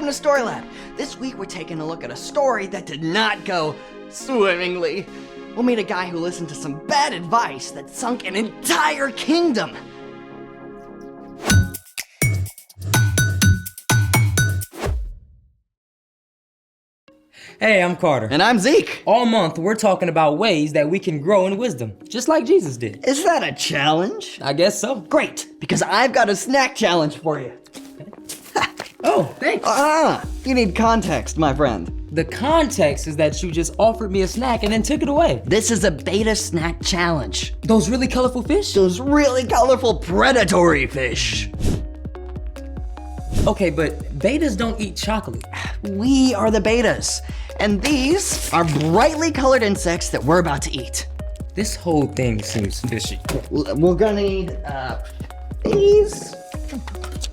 Welcome to Story Lab. This week we're taking a look at a story that did not go swimmingly. We'll meet a guy who listened to some bad advice that sunk an entire kingdom. Hey, I'm Carter. And I'm Zeke. All month, we're talking about ways that we can grow in wisdom, just like Jesus did. Is that a challenge? I guess so. Great, because I've got a snack challenge for you. Oh, thanks. You need context, my friend. The context is that you just offered me a snack and then took it away. This is a beta snack challenge. Those really colorful fish? Those really colorful predatory fish. Okay, but betas don't eat chocolate. We are the betas, and these are brightly colored insects that we're about to eat. This whole thing seems fishy. We're gonna need these,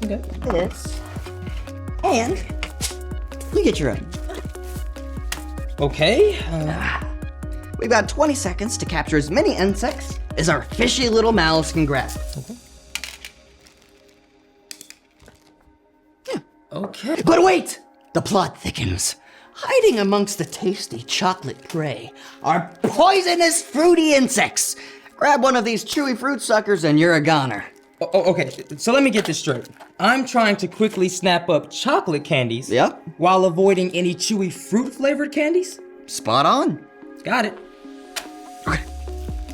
Okay. this, and you get your own. Okay. We've got 20 seconds to capture as many insects as our fishy little mouths can grab. Okay. But wait! The plot thickens. Hiding amongst the tasty chocolate prey are poisonous fruity insects. Grab one of these chewy fruit suckers and you're a goner. Okay, so let me get this straight. I'm trying to quickly snap up chocolate candies. Yep. While avoiding any chewy fruit-flavored candies? Spot on. Got it. Okay.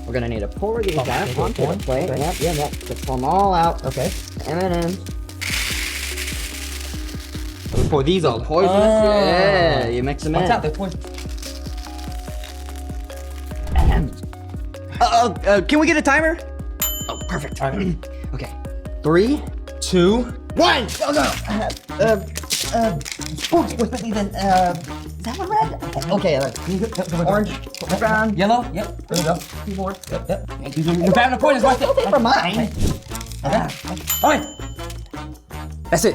We're gonna need to pour these out okay, onto the plate. okay. Yep. Just pull them all out. Okay. M&M's. Pour these all. Poisonous? Yeah, you mix them in. On top, they're poisonous. Can we get a timer? Oh, perfect. All right. Okay. 3, 2, 1, go, go! Ooh, what's these in? Is that one red? Okay, orange, brown. yellow. Yep. There we go. 2 more. Yep. You're grabbing the poisonous right there. Don't take from mine. All right. That's it.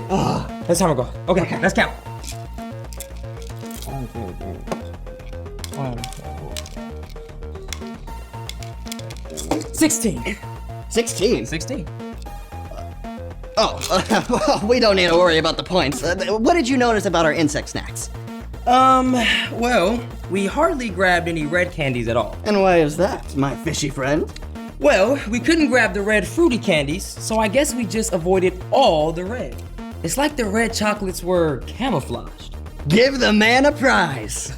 That's how we go. Okay, let's count. 16. 16. 16. Oh, we don't need to worry about the points. What did you notice about our insect snacks? Well, we hardly grabbed any red candies at all. And why is that, my fishy friend? Well, we couldn't grab the red fruity candies, so I guess we just avoided all the red. It's like the red chocolates were camouflaged. Give the man a prize.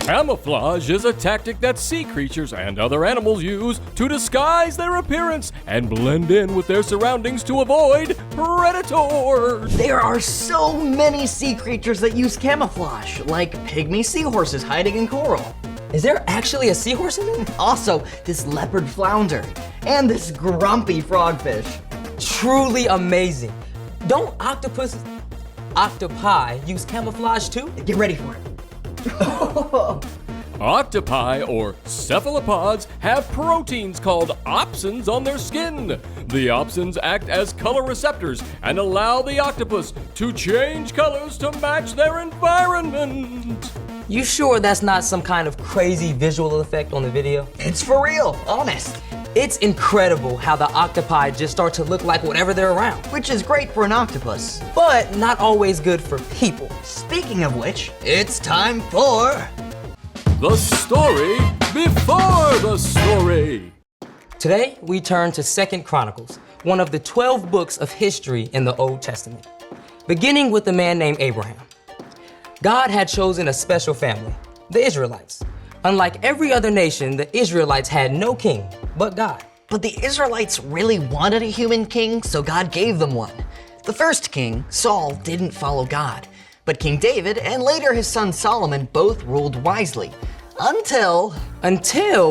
Camouflage is a tactic that sea creatures and other animals use to disguise their appearance and blend in with their surroundings to avoid predators. There are so many sea creatures that use camouflage, like pygmy seahorses hiding in coral. Is there actually a seahorse in there? Also, this leopard flounder, and this grumpy frogfish. Truly amazing. Don't octopi use camouflage too? Get ready for it. Octopi, or cephalopods, have proteins called opsins on their skin. The opsins act as color receptors and allow the octopus to change colors to match their environment. You sure that's not some kind of crazy visual effect on the video? It's for real, honest. It's incredible how the octopi just start to look like whatever they're around. Which is great for an octopus. But not always good for people. Speaking of which, it's time for... The story before the story. Today, we turn to 2 Chronicles, one of the 12 books of history in the Old Testament, beginning with a man named Abraham. God had chosen a special family, the Israelites. Unlike every other nation, the Israelites had no king but God. But the Israelites really wanted a human king, so God gave them one. The first king, Saul, didn't follow God. But King David and later his son Solomon both ruled wisely. Until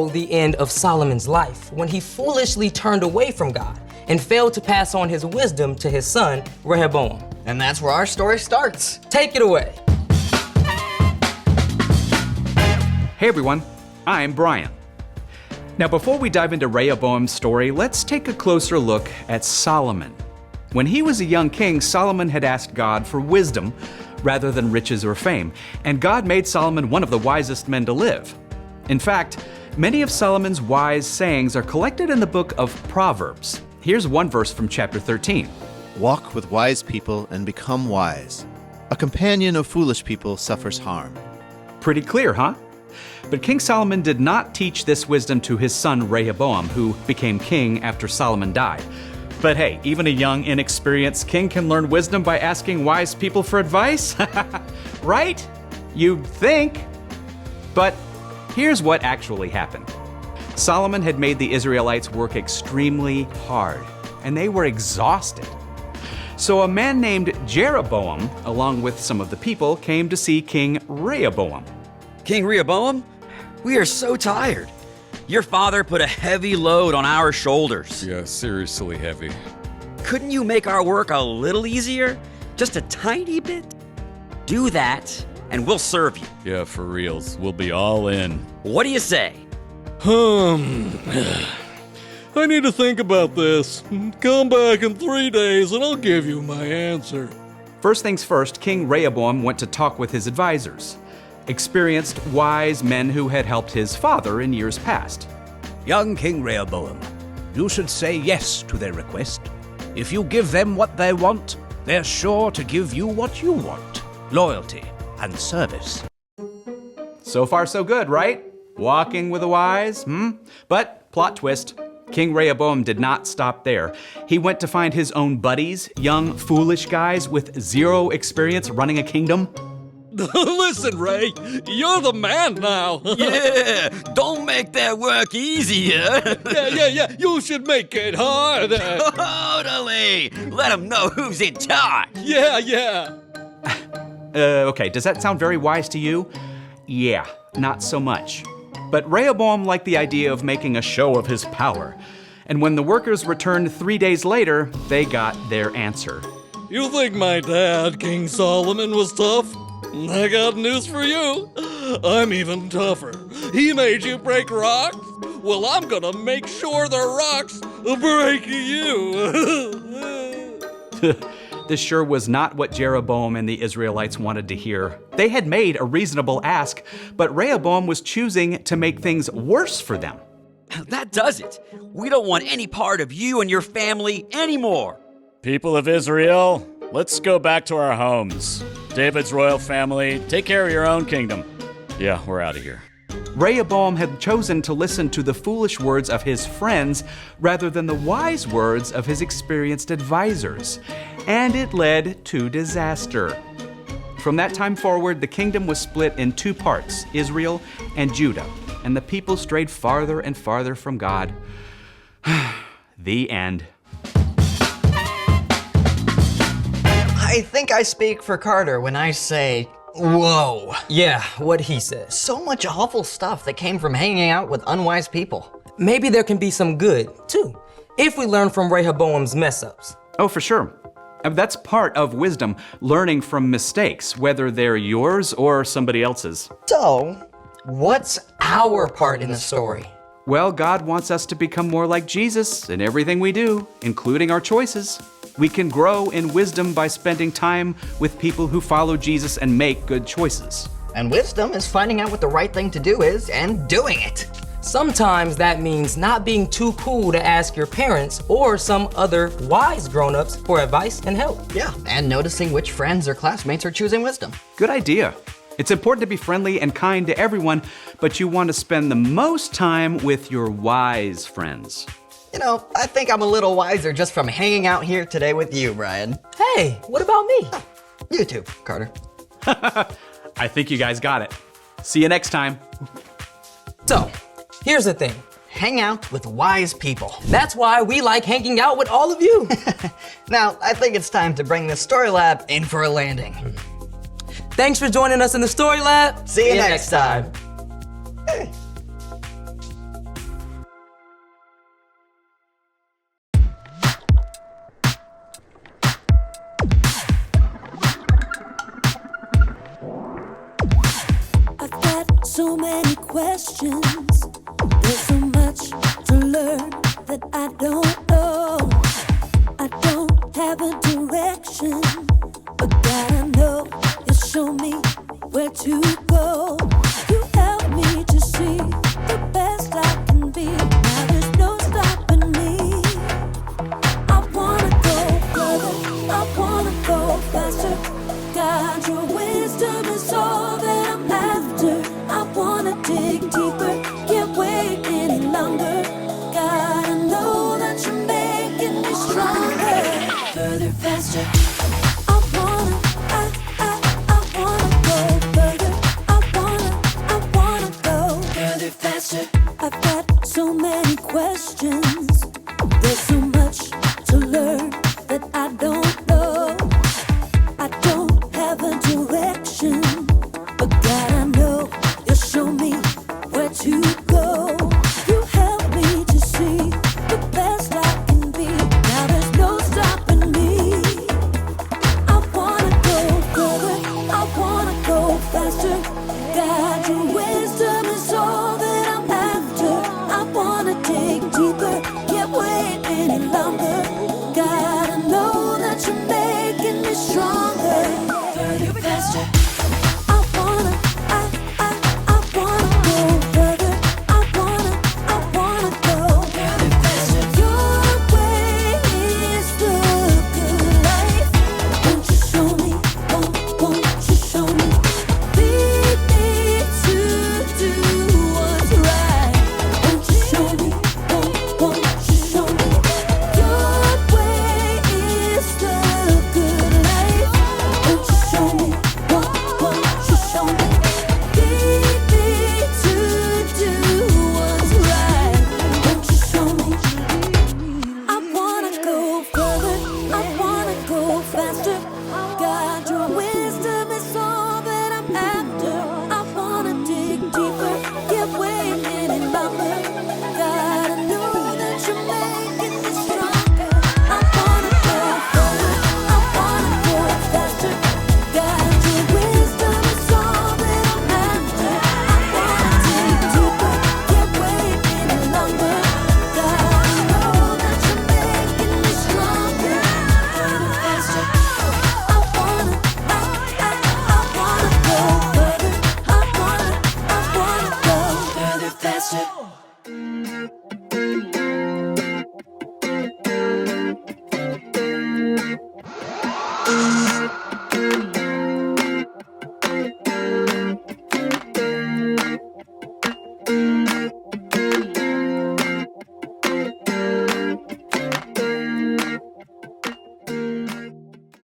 the end of Solomon's life, when he foolishly turned away from God and failed to pass on his wisdom to his son, Rehoboam. And that's where our story starts. Take it away. Hey everyone, I'm Brian. Now before we dive into Rehoboam's story, let's take a closer look at Solomon. When he was a young king, Solomon had asked God for wisdom rather than riches or fame, and God made Solomon one of the wisest men to live. In fact, many of Solomon's wise sayings are collected in the book of Proverbs. Here's one verse from chapter 13. Walk with wise people and become wise. A companion of foolish people suffers harm. Pretty clear, huh? But King Solomon did not teach this wisdom to his son Rehoboam, who became king after Solomon died. But hey, even a young, inexperienced king can learn wisdom by asking wise people for advice? Right? You'd think. But here's what actually happened. Solomon had made the Israelites work extremely hard, and they were exhausted. So a man named Jeroboam, along with some of the people, came to see King Rehoboam. King Rehoboam, we are so tired. Your father put a heavy load on our shoulders. Yeah, seriously heavy. Couldn't you make our work a little easier? Just a tiny bit? Do that, and we'll serve you. Yeah, for reals. We'll be all in. What do you say? I need to think about this. Come back in 3 days and I'll give you my answer. First things first, King Rehoboam went to talk with his advisors, experienced, wise men who had helped his father in years past. Young King Rehoboam, you should say yes to their request. If you give them what they want, they're sure to give you what you want. Loyalty and service. So far so good, right? Walking with the wise, But, plot twist, King Rehoboam did not stop there. He went to find his own buddies, young, foolish guys with zero experience running a kingdom. Listen, Ray, you're the man now. Yeah, don't make that work easier. Yeah, you should make it harder. Totally. Let them know who's in charge. Yeah. Okay, does that sound very wise to you? Yeah, not so much. But Rehoboam liked the idea of making a show of his power. And when the workers returned 3 days later, they got their answer. You think my dad, King Solomon, was tough? I got news for you. I'm even tougher. He made you break rocks? Well, I'm gonna make sure the rocks break you. This sure was not what Jeroboam and the Israelites wanted to hear. They had made a reasonable ask, but Rehoboam was choosing to make things worse for them. That does it. We don't want any part of you and your family anymore. People of Israel, let's go back to our homes. David's royal family, take care of your own kingdom. Yeah, we're out of here. Rehoboam had chosen to listen to the foolish words of his friends rather than the wise words of his experienced advisors, and it led to disaster. From that time forward, the kingdom was split in two parts, Israel and Judah, and the people strayed farther and farther from God. The end. I think I speak for Carter when I say, whoa. Yeah, what he says. So much awful stuff that came from hanging out with unwise people. Maybe there can be some good, too, if we learn from Rehoboam's mess-ups. Oh, for sure. That's part of wisdom, learning from mistakes, whether they're yours or somebody else's. So, what's our part in the story? Well, God wants us to become more like Jesus in everything we do, including our choices. We can grow in wisdom by spending time with people who follow Jesus and make good choices. And wisdom is finding out what the right thing to do is and doing it. Sometimes that means not being too cool to ask your parents or some other wise grown-ups for advice and help. Yeah, and noticing which friends or classmates are choosing wisdom. Good idea. It's important to be friendly and kind to everyone, but you want to spend the most time with your wise friends. You know, I think I'm a little wiser just from hanging out here today with you, Brian. Hey, what about me? You too, Carter. I think you guys got it. See you next time. So, here's the thing. Hang out with wise people. That's why we like hanging out with all of you. Now, I think it's time to bring the Story Lab in for a landing. Thanks for joining us in the Story Lab. See you next time. Hey. I've got so many questions. There's so much to learn that I don't know. I don't have a direction, but God, I know you show me where to go. You help me to see the best I can be. Now there's no stopping me. I wanna go further, I wanna go faster. God, Thank you.